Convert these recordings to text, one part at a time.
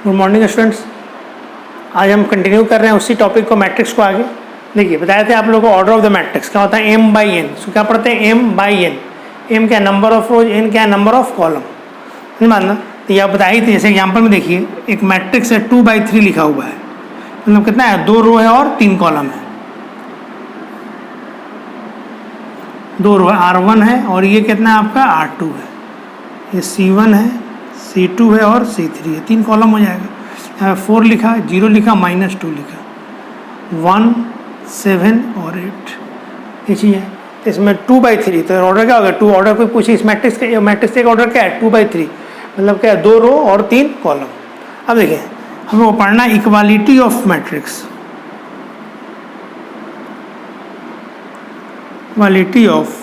Good morning students. आज हम continue कर रहे हैं उसी टॉपिक को, मैट्रिक्स को आगे। देखिए बताए थे आप लोगों को ऑर्डर ऑफ द मैट्रिक्स क्या होता है, एम बाई एन। सो क्या पढ़ते हैं, एम बाई एन। एम क्या है, नंबर ऑफ रोज, एन क्या है, नंबर ऑफ कॉलम। नहीं मानना तो ये आप बताई थी। जैसे एग्जाम्पल में देखिए, एक मैट्रिक्स है 2/3 लिखा हुआ है, मतलब कितना है, 2 रो है और 3 कॉलम है। 2 रो है, R1 है और ये कितना है आपका R2 है, ये C1 है, C2 है और C3 है। 3 कॉलम हो जाएगा। यहाँ 4 लिखा, 0 लिखा, -2 लिखा, 1, 7 और 8 ये चीज़ है। इसमें 2/3 तो ऑर्डर क्या होगा, 2 ऑर्डर कोई पूछे इस मैट्रिक्स का, मैट्रिक्स का ऑर्डर क्या है, 2/3 मतलब क्या है, 2 रो और 3 कॉलम। अब देखिए हम लोग पढ़ना है equality of matrix. Equality of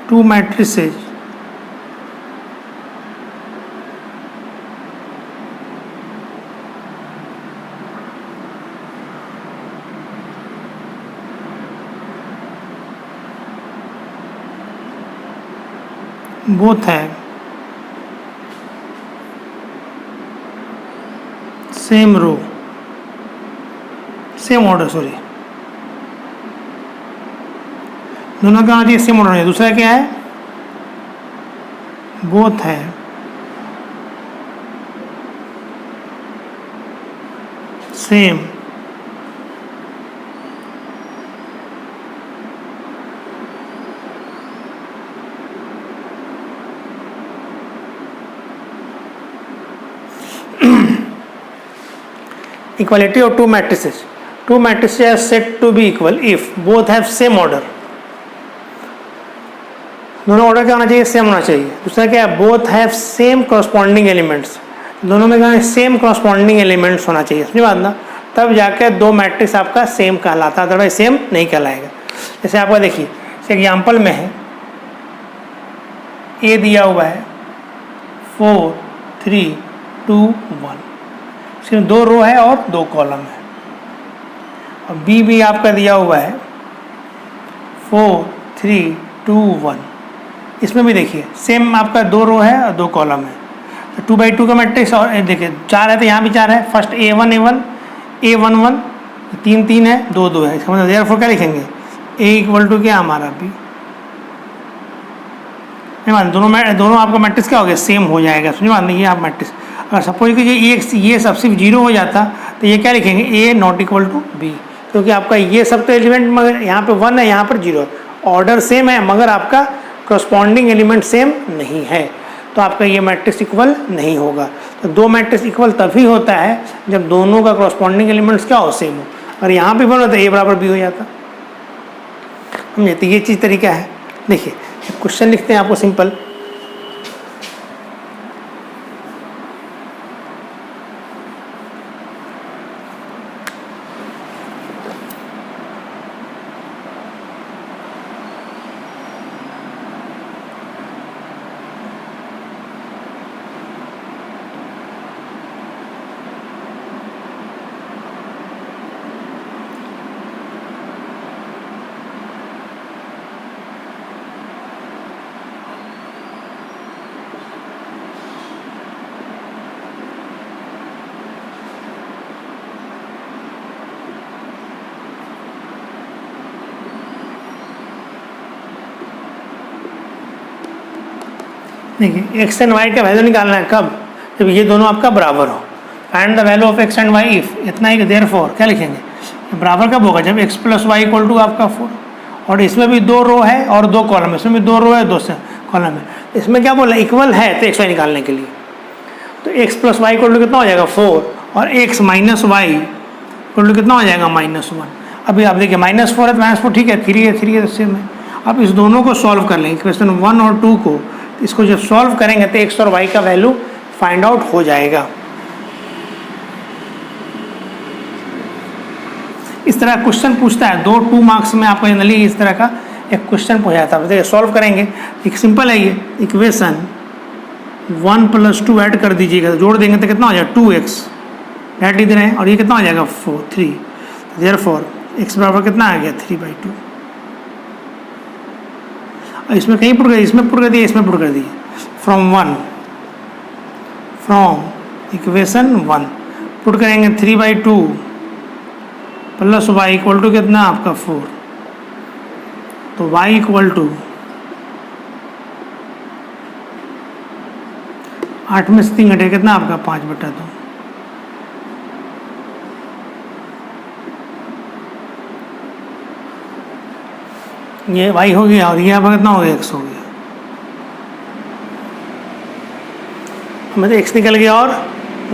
2 matrices both have same row, same order, sorry दोनों का आना चाहिए सेम ऑर्डर है। दूसरा क्या है, बोथ है same equality of 2 matrices. 2 matrices are said to be equal if both have same order. दोनों ऑर्डर क्या होना चाहिए, सेम होना चाहिए। दूसरा क्या है, both have same corresponding elements, दोनों में क्या है, सेम करस्पॉन्डिंग एलिमेंट्स होना चाहिए। समझ बात ना, तब जाकर 2 मैट्रिक्स आपका सेम कहलाता है, अदरवाइज सेम नहीं कहलाएगा। जैसे आपका देखिए इस एग्जाम्पल में है, ए दिया हुआ है 4, 3, 2, 1, इसमें 2 रो है और 2 कॉलम है। और बी भी आपका दिया हुआ है 4, 3, 2, 1, इसमें भी देखिए सेम आपका 2 रो है और 2 कॉलम है। तो 2/2 का मैट्रिक्स, और देखिए 4 है तो यहाँ भी 4 है। फर्स्ट A1 A1 A11 3 3 है, 2 2 है। इसका मतलब देयरफॉर क्या लिखेंगे, A इक्वल टू क्या हमारा B। नहीं मान दोनों आपका मैट्रिक्स क्या हो गया, सेम हो जाएगा। सुनिए मान ये आप मैट्रिक्स, अगर सपोज कीजिए ये सब सिर्फ 0 हो जाता तो ये क्या लिखेंगे, A not equal to B, क्योंकि आपका ये सब तो एलिमेंट मगर यहाँ पे 1 है, यहाँ पर 0, ऑर्डर सेम है मगर आपका करस्पॉन्डिंग एलिमेंट सेम नहीं है, तो आपका ये मैट्रिक्स इक्वल नहीं होगा। तो 2 मैट्रिक्स इक्वल तभी होता है जब दोनों का करस्पॉन्डिंग एलिमेंट्स क्या हो, सेम हो। और यहाँ पे बना तो A बराबर B हो जाता। समझे, तो ये चीज़ तरीका है। देखिए क्वेश्चन लिखते हैं आपको सिंपल। देखिए एक्स एंड वाई का वैल्यू निकालना है कब, जब ये दोनों आपका बराबर हो। Find the value of x and y if, इतना ही देयरफॉर क्या लिखेंगे, बराबर कब होगा, जब x + y इक्वल टू आपका 4, और इसमें भी 2 रो है और 2 कॉलम है, इसमें भी 2 रो है 2 कॉलम है। इसमें क्या बोला, इक्वल है तो एक्स वाई निकालने के लिए, तो x + y इक्वल टू कितना हो जाएगा 4, और x - y इक्वल टू कितना हो जाएगा -1। अभी आप देखिए -4 है तो -4 ठीक है, 3 है 3 है, तो सेम है। अब इस दोनों को सॉल्व कर लेंगे, क्वेश्चन 1 और 2 को, इसको जब सॉल्व करेंगे तो x और y का वैल्यू फाइंड आउट हो जाएगा। इस तरह क्वेश्चन पूछता है 2 मार्क्स में आपको जनरली इस तरह का एक क्वेश्चन पूछा था, देखिए सॉल्व करेंगे। एक सिंपल है ये इक्वेशन, 1 + 2 ऐड कर दीजिएगा, जोड़ देंगे तो कितना हो जाएगा 2x, ऐड इधर है, और ये कितना हो जाएगा 3। देयरफॉर x बराबर कितना आ गया 3/2। और इसमें कहीं पुट कर दिए, इसमें पुट कर दिए, इसमें पुट कर दिए। फ्रॉम इक्वेशन 1 पुट करेंगे 3/2 + y इक्वल टू कितना आपका 4। तो y इक्वल टू 8 में से 3 घटे कितना आपका 5/2। ये y हो गया और ये आपका कितना हो गया x हो गया। मतलब x निकल गया और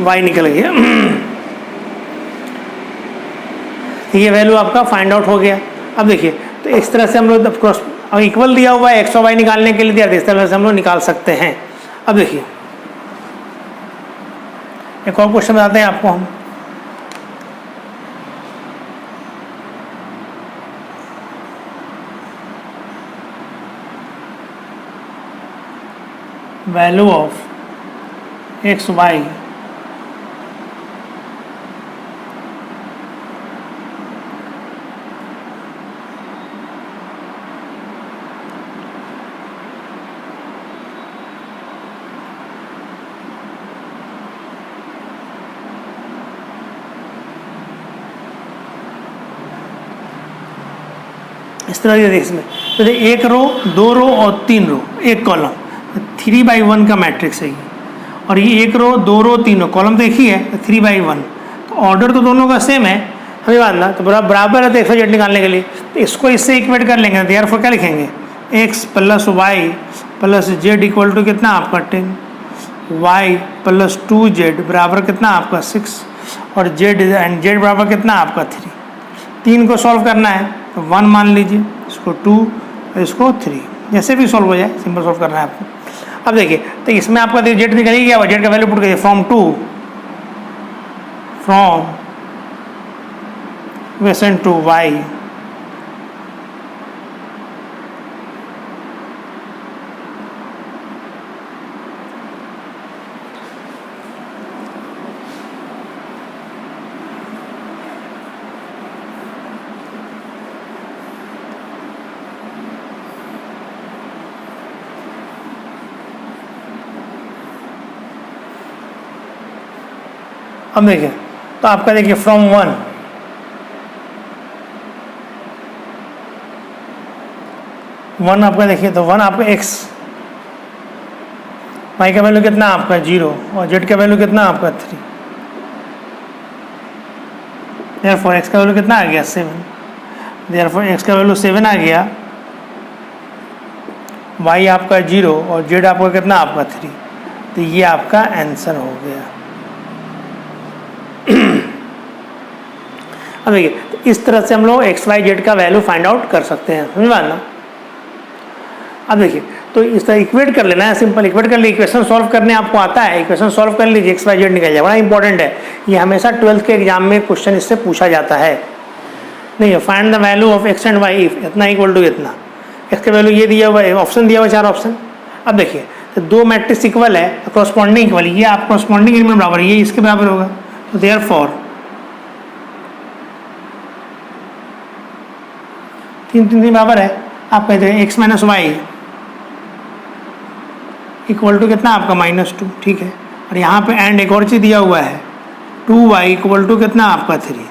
y निकल गया। ये वैल्यू आपका फाइंड आउट हो गया। अब देखिए तो इस तरह से हम लोग क्रॉस इक्वल दिया हुआ है, x और y निकालने के लिए दिया, इस तरह से हम लोग निकाल सकते हैं। अब देखिए एक और क्वेश्चन बताते हैं आपको हम। वैल्यू ऑफ x y इस तरह से इसमें तो एक रो, 2 रो और 3 रो, एक कॉलम, 3/1 का मैट्रिक्स है ये। और ये एक रो, 2 रो, 3 रो, कॉलम तो एक ही है, 3/1। तो ऑर्डर तो दोनों का सेम है, हमें मानना तो बराबर है। तो x y z निकालने के लिए तो इसको इससे इक्वेट कर लेंगे। देयरफॉर क्या लिखेंगे, x + y + z equal to कितना आपका 10, y + 2z बराबर कितना आपका 6, और z बराबर कितना आपका 3। 3 को सॉल्व करना है तो 1 मान लीजिए, इसको 2 और इसको 3, जैसे भी सॉल्व हो जाए, सिंपल सॉल्व करना है आपको। अब देखिए तो इसमें आपका जेड निकल ही गया, जेड का वैल्यू पुट करिए फ्रॉम इक्वेशन 2 y अब देखिए तो आपका देखिए फ्रॉम 1 आपका देखिए तो 1 आपका x, y का वैल्यू कितना आपका 0 और z का वैल्यू कितना आपका 3। देयरफॉर x का वैल्यू कितना आ गया 7। देयरफॉर x का वैल्यू 7 आ गया, y आपका 0 और z आपका कितना आपका 3। तो ये आपका आंसर हो गया। अब देखिए तो इस तरह से हम लोग x y z का वैल्यू फाइंड आउट कर सकते हैं, समझ ना। अब देखिए तो इस तरह इक्वेट कर लेना है, सिंपल इक्वेट कर लीजिए। इक्वेशन सॉल्व करने आपको आता है, इक्वेशन सॉल्व कर लीजिए, x y z निकल जाए। बड़ा इंपॉर्टेंट है ये, हमेशा 12th के एग्जाम में क्वेश्चन इससे पूछा जाता है। नहीं find the value of x and y if इतना इक्वल टू इतना, x का वैल्यू ये दिया हुआ है, ऑप्शन दिया हुआ है 4 ऑप्शन। अब देखिए तो 2 मैट्रिक्स इक्वल है, कॉरस्पॉन्डिंग इक्वल, ये आप कॉरस्पॉन्डिंग एलिमेंट बराबर, ये इसके बराबर होगा। तो देयरफॉर 3 बराबर है। आप कहते हैं x - y इक्वल टू कितना आपका -2, ठीक है। और यहाँ पे एंड एक और चीज़ दिया हुआ है, 2y इक्वल टू कितना आपका 3।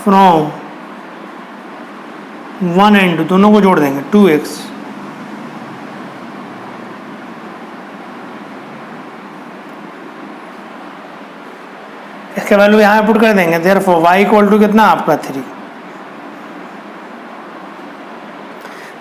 फ्रॉम 1 एंड 2 दोनों को जोड़ देंगे 2x इसका वैल्यू यहाँ पुट कर देंगे। देयरफॉर y इक्वल टू कितना आपका 3,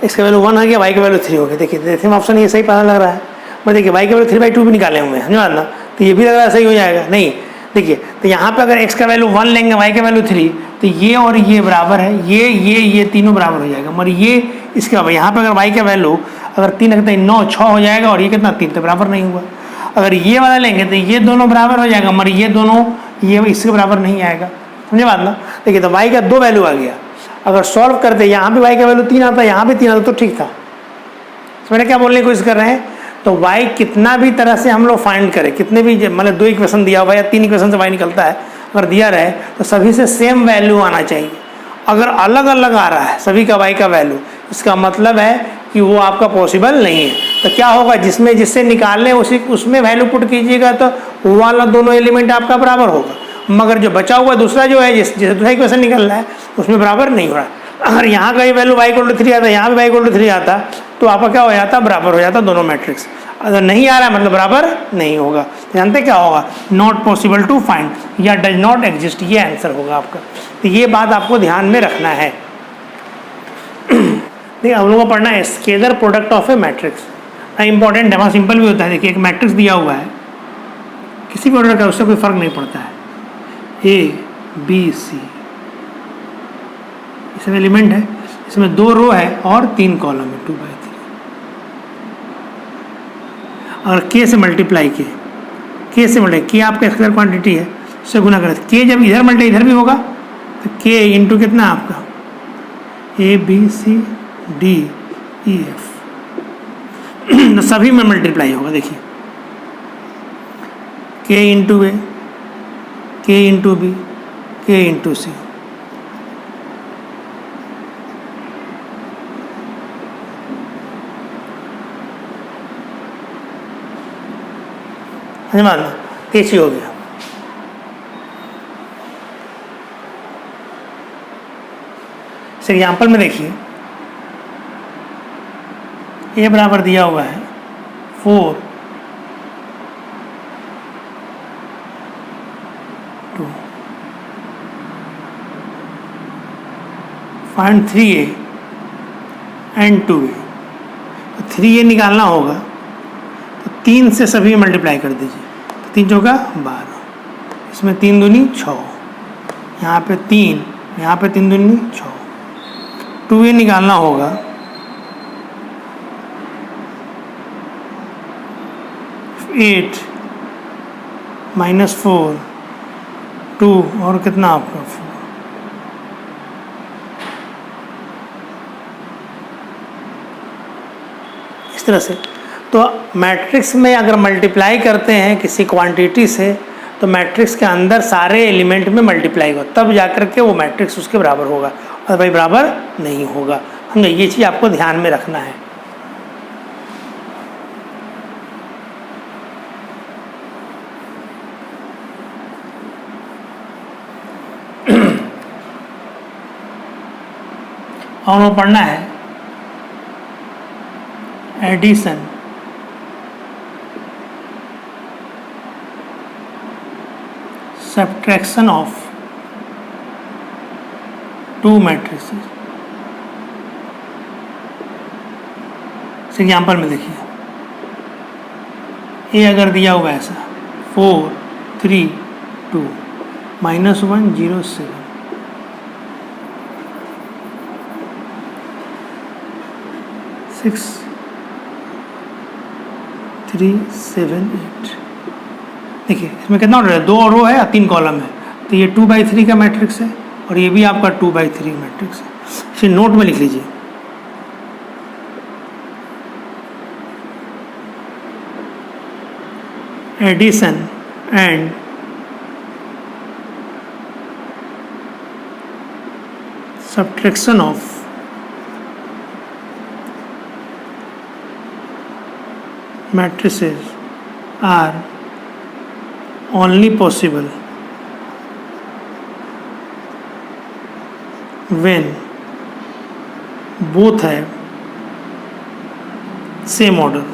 इसका वैल्यू 1 हो गया, y का वैल्यू 3 हो गया। देखिए देखिए ऑप्शन ये सही पता लग रहा है, मैं देखिए y का वैल्यू 3/2 भी निकाले हुए हैं, समझ ना। तो ये भी लग रहा है सही हो जाएगा। नहीं देखिए तो यहाँ पे अगर x का वैल्यू 1 लेंगे, y का वैल्यू 3, तो ये और ये बराबर है, ये तीनों बराबर हो जाएगा। मगर ये इसके बराबर, यहाँ पे अगर y का वैल्यू अगर 3 रखते हैं 9 6 हो जाएगा और ये कितना 3 तो बराबर नहीं हुआ। अगर ये वाला लेंगे तो ये दोनों बराबर हो जाएगा मगर ये दोनों ये इसके बराबर नहीं आएगा। समझे बात ना। देखिए तो y का 2 वैल्यू आ गया, अगर सॉल्व करते यहाँ भी y का वैल्यू 3 आता, यहाँ भी 3 आता तो ठीक था। मैंने क्या बोलने की कोशिश कर रहे हैं, तो y कितना भी तरह से हम लोग फाइंड करें, कितने भी मतलब 2 इक्वेशन दिया हुआ या 3 इक्वेशन से y निकलता है, अगर दिया रहे तो सभी से सेम वैल्यू आना चाहिए। अगर अलग अलग आ रहा है सभी का y का वैल्यू, इसका मतलब है कि वो आपका पॉसिबल नहीं है। तो क्या होगा, जिसमें जिससे निकालने उसी उसमें वैल्यू पुट कीजिएगा तो वो वाला दोनों एलिमेंट आपका बराबर होगा, मगर जो बचा हुआ दूसरा जो है जिससे दूसरा इक्वेशन निकल रहा है उसमें बराबर नहीं हो रहा। अगर यहाँ का ये वैल्यू y = 3 आता, यहाँ भी y = 3 आता तो आपका क्या हो जाता, बराबर हो जाता दोनों मैट्रिक्स। अगर नहीं आ रहा है मतलब बराबर नहीं होगा। जानते क्या होगा, नॉट पॉसिबल टू फाइंड या डज नॉट एग्जिस्ट, ये आंसर होगा आपका। तो ये बात आपको ध्यान में रखना है। देखिए हम लोगों को पढ़ना है scalar product of A matrix, important है, वहाँ सिंपल भी होता है। देखिए एक मैट्रिक्स दिया हुआ है किसी भी ऑर्डर का, उससे कोई फर्क नहीं पड़ता है, A B C इसमें एलिमेंट है, इसमें 2 रो है और 3 कॉलम है 2/3। अगर k से मल्टीप्लाई k से मल्टीप्लाई, k आपका स्केलर क्वांटिटी है, उससे गुना करें, k जब इधर मल्टीप्लाई इधर भी होगा तो k इंटू कितना आपका A B C D E F तो सभी में मल्टीप्लाई होगा। देखिए k into A, k into B, k into C। मानना कैसी हो गया। इस एग्जाम्पल में देखिए ए बराबर दिया हुआ है 4 2, फाइंड 3a एंड 2a। तो 3a निकालना होगा तो 3 से सभी मल्टीप्लाई कर दीजिए, तो 3 चौका 12, इसमें 3 दूनी 6, यहाँ पे 3, यहाँ पे 3 दूनी 6। 2a निकालना होगा 8 -4 2 और कितना आपका 4। इस तरह से तो मैट्रिक्स में अगर मल्टीप्लाई करते हैं किसी क्वांटिटी से तो मैट्रिक्स के अंदर सारे एलिमेंट में मल्टीप्लाई होगा, तब जाकर के वो मैट्रिक्स उसके बराबर होगा, और भाई बराबर नहीं होगा। हमने ये चीज़ आपको ध्यान में रखना है। और वो पढ़ना है एडिशन सब्ट्रैक्शन ऑफ 2 मैट्रिसेस। इस एग्जाम्पल में देखिए ए अगर दिया हुआ है ऐसा 4 3 2 -1 0 7 6 3 7 8। देखिए इसमें कितना ऑर्डर है, 2 रो है और 3 कॉलम है, तो ये 2/3 का मैट्रिक्स है और ये भी आपका 2/3 मैट्रिक्स है। इसे नोट में लिख लीजिए। Addition and subtraction of matrices are only possible when both have same order।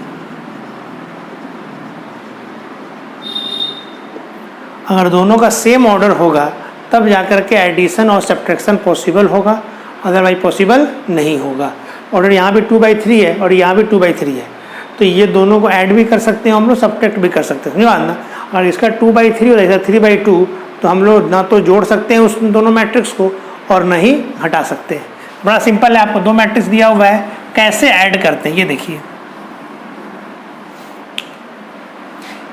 अगर दोनों का सेम ऑर्डर होगा तब जाकर के एडिशन और सब्ट्रैक्शन पॉसिबल होगा, अदरवाइज पॉसिबल नहीं होगा। ऑर्डर यहाँ भी 2/3 है और यहाँ भी 2/3 है, तो ये दोनों को ऐड भी कर सकते हैं हम लोग, सब्ट्रैक्ट भी कर सकते हैं, समझ ना। और इसका 2/3 और इसका 3/2 तो हम लोग ना तो जोड़ सकते हैं उस दोनों मैट्रिक्स को और ना ही हटा सकते हैं। बड़ा सिंपल है, आपको 2 मैट्रिक्स दिया हुआ है, कैसे ऐड करते हैं ये देखिए,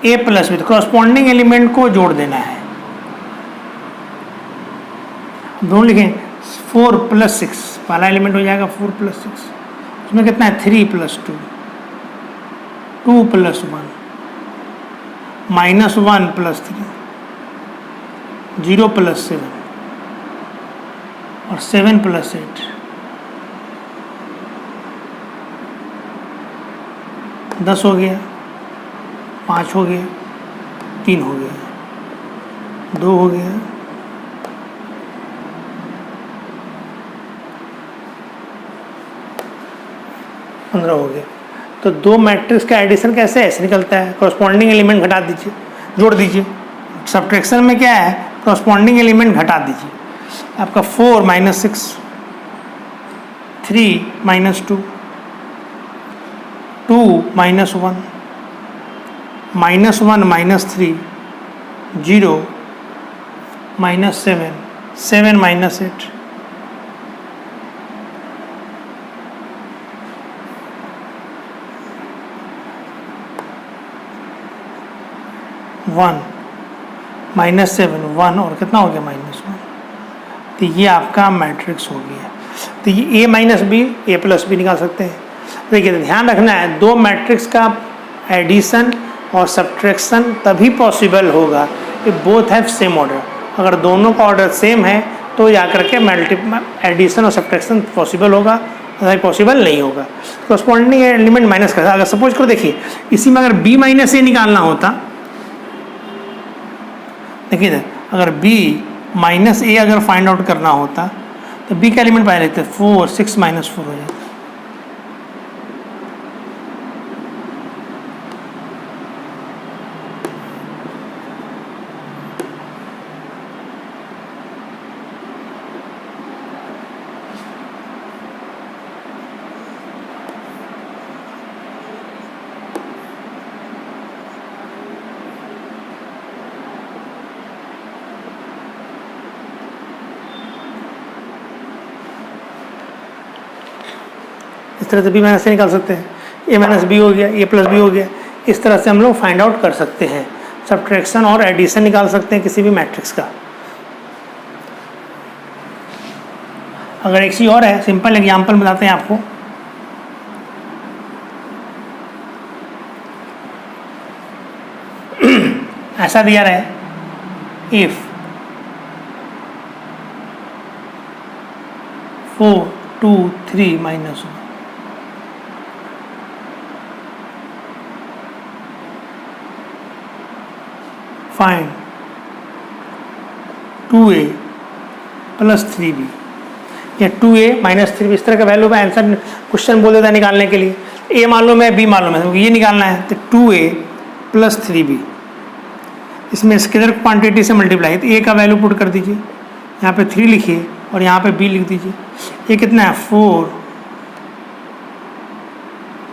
ए प्लस बी, कॉरस्पॉन्डिंग एलिमेंट को जोड़ देना है। दोनों लिखें 4 + 6, पहला एलिमेंट हो जाएगा 4 + 6, उसमें कितना है 3 + 2, 2 + 1, -1 + 3, 0 + 7 और 7 + 8, 10 हो गया, 5 हो गया, 3 हो गया, 2 हो गया, 15 हो गया। तो दो मैट्रिक्स का एडिशन कैसे ऐसे निकलता है, कॉरस्पॉन्डिंग एलिमेंट घटा दीजिए, जोड़ दीजिए। सब्ट्रैक्शन में क्या है, कॉरस्पॉन्डिंग एलिमेंट घटा दीजिए। आपका 4 - 6, 3 - 2, 2 - 1, -1 - 3, 0 -7, 7 - 8, 1 -7, 1 और कितना हो गया -1। तो ये आपका मैट्रिक्स हो गया। तो ये a - b, a + b निकाल सकते हैं। देखिए ध्यान रखना है, दो मैट्रिक्स का एडिशन और सब्ट्रैक्शन तभी पॉसिबल होगा कि बोथ हैव सेम ऑर्डर। अगर दोनों का ऑर्डर सेम है तो जाकर के एडिशन और सब्ट्रैक्शन पॉसिबल होगा, अदरवाइज पॉसिबल नहीं होगा। कॉरस्पॉन्डिंग एलिमेंट माइनस कर, अगर सपोज करो, देखिए इसी में अगर b - a निकालना होता, देखिए अगर b - a अगर फाइंड आउट करना होता तो b का एलिमेंट पहले लेते, 4, 6 - 4 हो जाता। इस तरह से b - a निकाल सकते हैं, a - b हो गया, a + b हो गया। इस तरह से हम लोग फाइंड आउट कर सकते हैं, सब्ट्रैक्शन और एडिशन निकाल सकते हैं किसी भी मैट्रिक्स का। अगर एक चीज़ और है, सिंपल एग्जांपल बताते हैं आपको। ऐसा दिया रहे, इफ 4, 2, 3 - 1, फाइंड 2a + 3b या 2a - 3b, इस तरह का वैल्यू का आंसर क्वेश्चन बोल देता है निकालने के लिए। a मालूम है, b मालूम है, ये निकालना है। तो 2a + 3b, इसमें स्केलर क्वांटिटी से मल्टीप्लाई, तो a का वैल्यू पुट कर दीजिए, यहाँ पे 3 लिखिए और यहाँ पे b लिख दीजिए। ये कितना है, 4,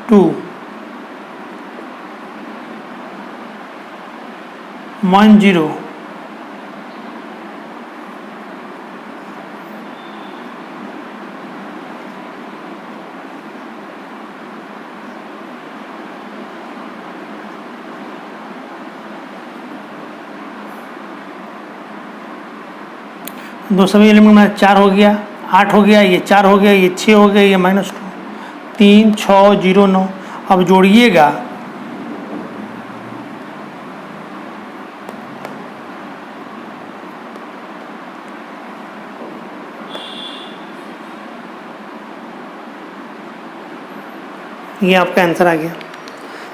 2, 1, 0, दो सभी एलिमेंट में 4 हो गया, 8 हो गया, ये 4 हो गया, ये 6 हो गया, ये -2, 3, 6, 0, 9। अब जोड़िएगा, ये आपका आंसर आ गया।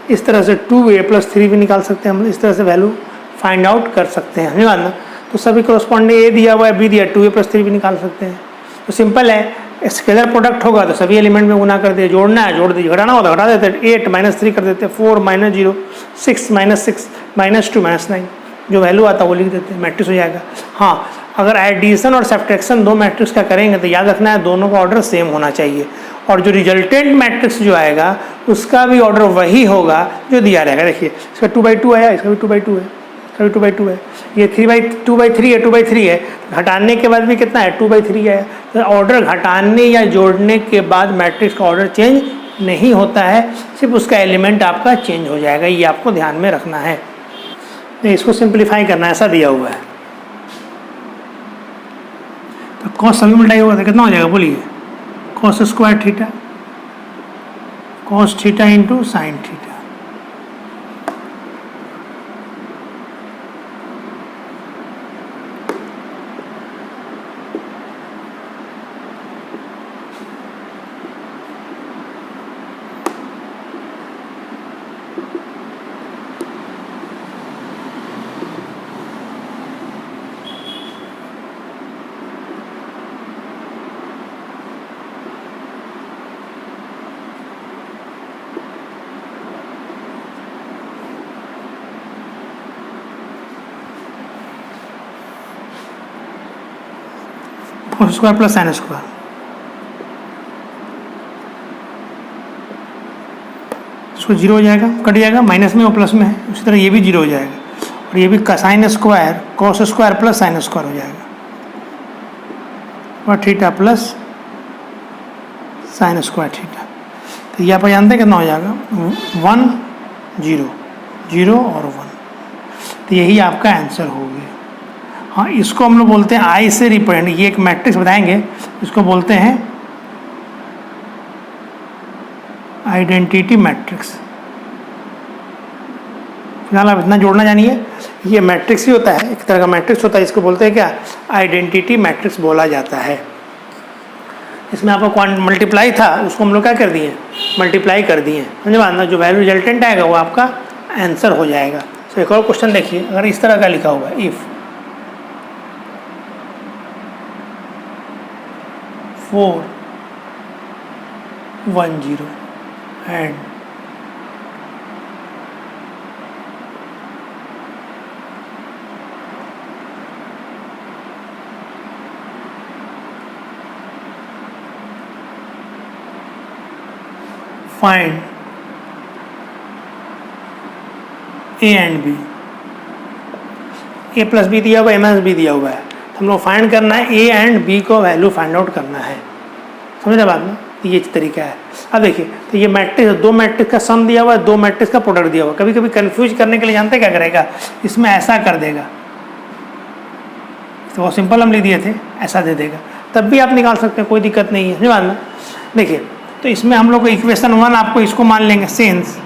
इस तरह से 2a + 3b निकाल सकते हैं हम, इस तरह से वैल्यू फाइंड आउट कर सकते हैं, समझ ना। तो सभी कॉरस्पॉन्डिंग a दिया हुआ है, b दिया, 2a + 3b निकाल सकते हैं। तो सिंपल है, स्केलर प्रोडक्ट होगा तो सभी एलिमेंट में गुना कर दिए, जोड़ना है जोड़ दीजिए, घटाना होता घटा देते, 8 - 3 कर देते, 4 - 0, 6 - 6, -2 - 9, जो वैल्यू आता है वो लिख देते हैं, मैट्रिक्स हो जाएगा। हाँ, अगर एडिशन और सब्ट्रैक्शन दो मैट्रिक्स का करेंगे तो याद रखना है दोनों का ऑर्डर सेम होना चाहिए, और जो रिजल्टेंट मैट्रिक्स जो आएगा उसका भी ऑर्डर वही होगा जो दिया रहेगा। देखिए इसका 2/2 आया, इसका भी 2/2 है। तभी 2/2 है। ये 2/3 है, 2/3 है, घटाने के बाद भी कितना है, 2/3 है। तो ऑर्डर घटाने या जोड़ने के बाद मैट्रिक्स का ऑर्डर चेंज नहीं होता है, सिर्फ उसका एलिमेंट आपका चेंज हो जाएगा, ये आपको ध्यान में रखना है। तो इसको सिंप्लीफाई करना, ऐसा दिया हुआ है। तो कॉस सभी मिटाई होगा तो कितना हो जाएगा बोलिए, cos square theta, cos theta into sine theta. Cos square plus sine square, इसको जीरो हो जाएगा, कट जाएगा, माइनस में और प्लस में है, उसी तरह ये भी जीरो हो जाएगा, और ये भी sine square cos square plus sine square हो जाएगा, और theta plus sine square theta. तो ये आप जानते हैं कितना हो जाएगा, 1 0 0 और 1। तो यही आपका आंसर हो गया। हाँ, इसको हम लोग बोलते हैं आई से रिप्रेजेंट, ये एक मैट्रिक्स बताएंगे, इसको बोलते हैं आइडेंटिटी मैट्रिक्स। फिलहाल आप इतना जोड़ना जानिए, ये मैट्रिक्स ही होता है, एक तरह का मैट्रिक्स होता है, इसको बोलते हैं क्या, आइडेंटिटी मैट्रिक्स बोला जाता है। इसमें आपका मल्टीप्लाई था, उसको हम लोग क्या कर दिए, मल्टीप्लाई कर दिए, समझे बात ना, जो वैल्यू रिजल्टेंट आएगा वो आपका आंसर हो जाएगा। तो एक और क्वेश्चन देखिए, अगर इस तरह का लिखा हुआ है, if 4 1 0 and find A and B, A plus B दिया हुआ है, एम एस बी दिया हुआ है, तो हम लोग फाइंड करना है ए एंड बी को वैल्यू फाइंड आउट करना है, समझे बात में। तो ये तरीका है। अब देखिए, तो ये मैट्रिक्स, दो मैट्रिक्स का सम दिया हुआ है, दो मैट्रिक्स का प्रोडक्ट दिया हुआ है। कभी कभी कंफ्यूज करने के लिए जानते क्या करेगा, इसमें ऐसा कर देगा, तो वो सिंपल हम लिख दिए थे, ऐसा दे देगा, तब भी आप निकाल सकते हैं, कोई दिक्कत नहीं है, समझे बात में। देखिए, तो इसमें हम लोग को इक्वेशन 1 आपको इसको मान लेंगे, सिंस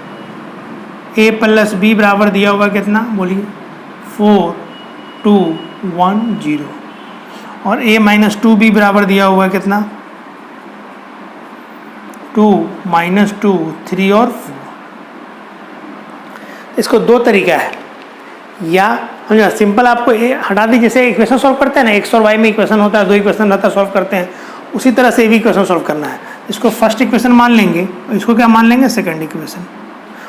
ए प्लस बी बराबर दिया हुआ कितना बोलिए, 4 2 1 0, और ए माइनस 2b बराबर दिया हुआ है कितना, 2 माइनस 2 3 और 4। इसको दो तरीका है, या समझा सिंपल आपको ए हटा दी, जैसे इक्वेशन सॉल्व करते हैं ना, एक्स और वाई में इक्वेशन होता है, दो इक्वेशन रहता है, सॉल्व करते हैं, उसी तरह से भी इक्वेशन सॉल्व करना है। इसको फर्स्ट इक्वेशन मान लेंगे, और इसको क्या मान लेंगे, सेकंड इक्वेशन,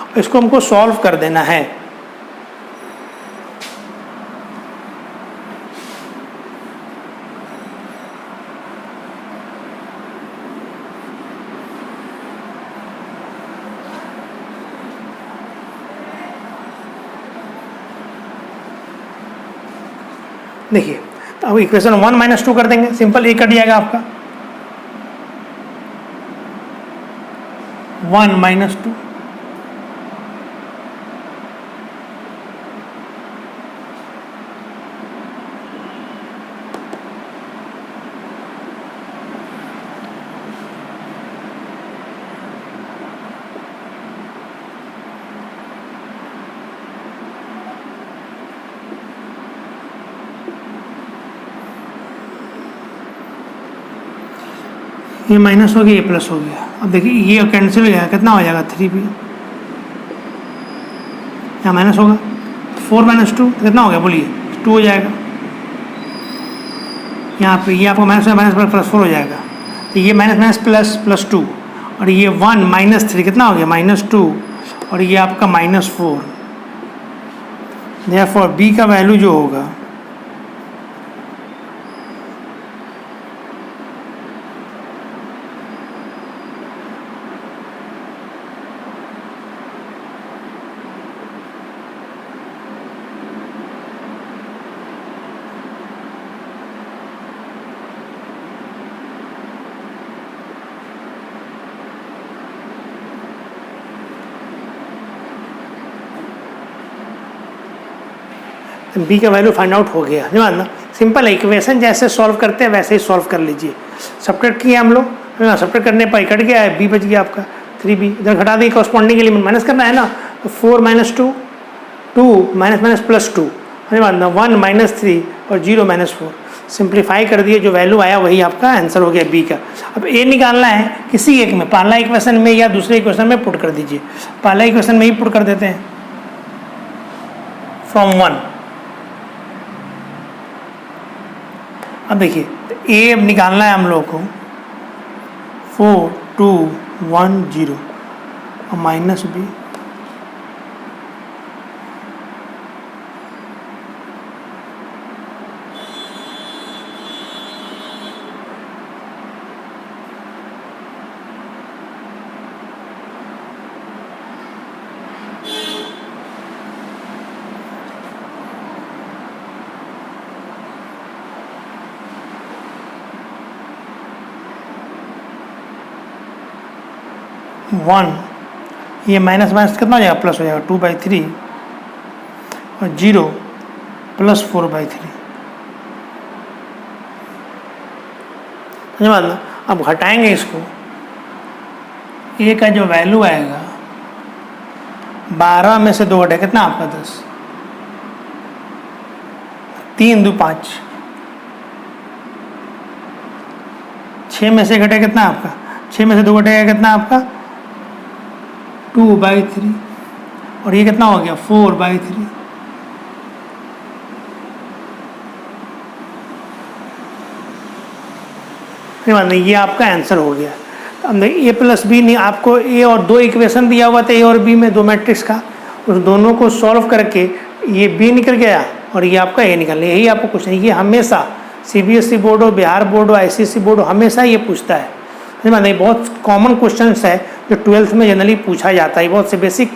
और इसको हमको सॉल्व कर देना है। देखिए, तो अब इक्वेशन 1 माइनस 2 कर देंगे, सिंपल ए कट जाएगा आपका, 1 माइनस 2, ये माइनस हो गया, ये प्लस हो गया। अब देखिए ये कैंसिल हो जाएगा, कितना हो जाएगा, 3b, यहाँ माइनस होगा, 4 माइनस 2 कितना हो गया बोलिए, 2 हो जाएगा। यहाँ पे ये आपको माइनस माइनस प्लस 4 हो जाएगा, तो ये माइनस माइनस प्लस प्लस 2, और ये 1 माइनस 3 कितना हो गया, माइनस 2, और ये आपका -4। देयरफॉर बी का वैल्यू जो होगा तो बी का वैल्यू फाइंड आउट हो गया, समझ ना। सिंपल है, इक्वेशन जैसे सॉल्व करते हैं वैसे ही सॉल्व कर लीजिए। सब्ट्रैक्ट किए हम लोग, सब्ट्रैक्ट करने पर कट गया है, बी बच गया आपका 3b। इधर घटा दी, कॉरस्पॉन्डिंग एलिमेंट माइनस करना है ना, तो 4 - 2 2 -+2, समझ ना, 1 -3 और 0 -4। सिंप्लीफाई कर दिए, जो वैल्यू आया वही आपका आंसर हो गया बी का। अब ए निकालना है किसी एक में, पहला इक्वेशन में या दूसरे इक्वेशन में पुट कर दीजिए। पहला इक्वेशन में ही पुट कर देते हैं, फ्रॉम 1। अब देखिए ए अब निकालना है हम लोग को 4 2 1 0 और माइनस बी, वन, ये माइनस माइनस कितना हो जाएगा, प्लस हो जाएगा 2/3 और 0 + 4/3, समझ ना। अब घटाएंगे इसको, ए का जो वैल्यू आएगा 12 में से 2 घटे कितना आपका 10, 3 2 5, 6 में से घटे कितना आपका, 6 में से 2 घटेगा कितना आपका 2/3 और ये कितना हो गया 4/3। ये आपका आंसर हो गया। तो अब ए प्लस बी नहीं, आपको ए और 2 इक्वेशन दिया हुआ था, ए और बी में 2 मैट्रिक्स का, उस दोनों को सॉल्व करके ये बी निकल गया और ये आपका ए निकल गया। यही आपको क्वेश्चन, ये हमेशा सीबीएसई बोर्ड हो, बिहार बोर्ड हो, आईसीएसई बोर्ड हो, हमेशा ये पूछता है, समझ में। बहुत कॉमन क्वेश्चन है जो 12th में जनरली पूछा जाता है। बहुत से बेसिक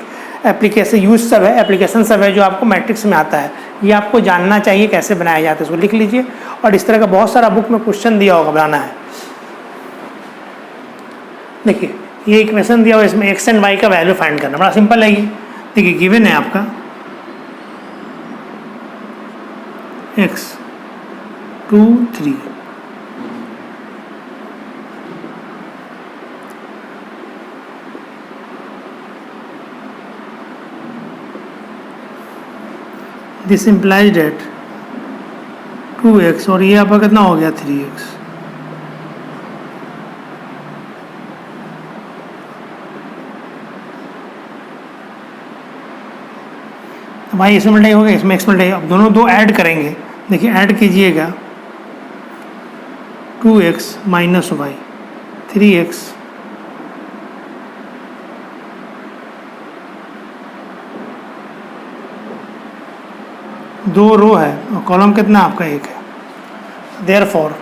एप्लीकेशन यूज सब है, एप्लीकेशन सब है जो आपको मैट्रिक्स में आता है। ये आपको जानना चाहिए कैसे बनाया जाता है, इसको लिख लीजिए। और इस तरह का बहुत सारा बुक में क्वेश्चन दिया होगा, बनाना है। देखिए ये इक्वेशन दिया हुआ, इसमें एक्स एंड वाई का वैल्यू फाइंड करना बड़ा सिंपल है। ये देखिए गिवन है आपका x 2 3, this implies date 2x और ये आपका कितना हो गया 3x। तो भाई इसमें मल्टीप्लाई हो गया, इसमें एक्स मल्टीप्लाई। अब दोनों 2 ऐड करेंगे, देखिए ऐड कीजिएगा 2x - y 3x, दो रो है और कॉलम कितना आपका 1 है। देयरफॉर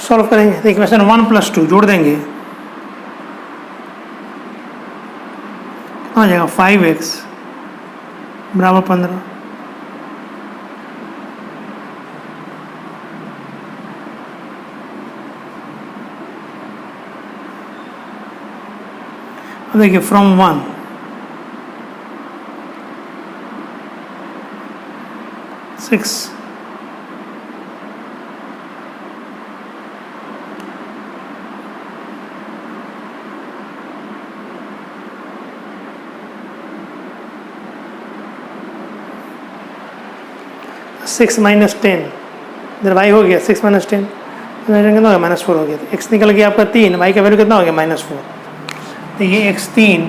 सॉल्व करेंगे तो इक्वेशन 1 + 2 जोड़ देंगे, कितना हो जाएगा 5x = 15। अब देखिए फ्रॉम 1 6 6 - 10, इधर y हो गया 6 - 10, कितना हो गया -4 हो गया। तो x निकल गया आपका 3, y का वैल्यू कितना हो गया -4। तो ये x3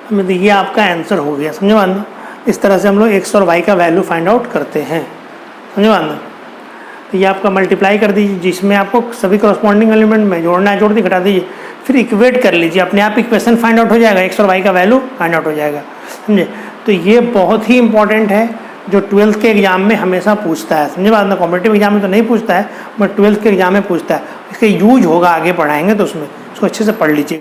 हमें, तो ये आपका आंसर हो गया, समझे बात। इस तरह से हम लोग x और y का वैल्यू फाइंड आउट करते हैं, समझे बात। तो ये आपका मल्टीप्लाई कर दीजिए, जिसमें आपको सभी कॉरस्पॉन्डिंग एलिमेंट में जोड़ना है जोड़ दी, घटा दीजिए, फिर इक्वेट कर लीजिए, अपने आप इक्वेशन फाइंड आउट हो जाएगा, x और y का वैल्यू फाइंड आउट हो जाएगा, समझे। तो ये बहुत ही इंपॉर्टेंट है, जो 12th के एग्ज़ाम में हमेशा पूछता है, समझे बात ना। कॉम्पिटिटिव एग्जाम में तो नहीं पूछता है, बट 12th के एग्ज़ाम में पूछता है। इसका यूज होगा, आगे पढ़ाएंगे तो उसमें उसको अच्छे से पढ़ लीजिए।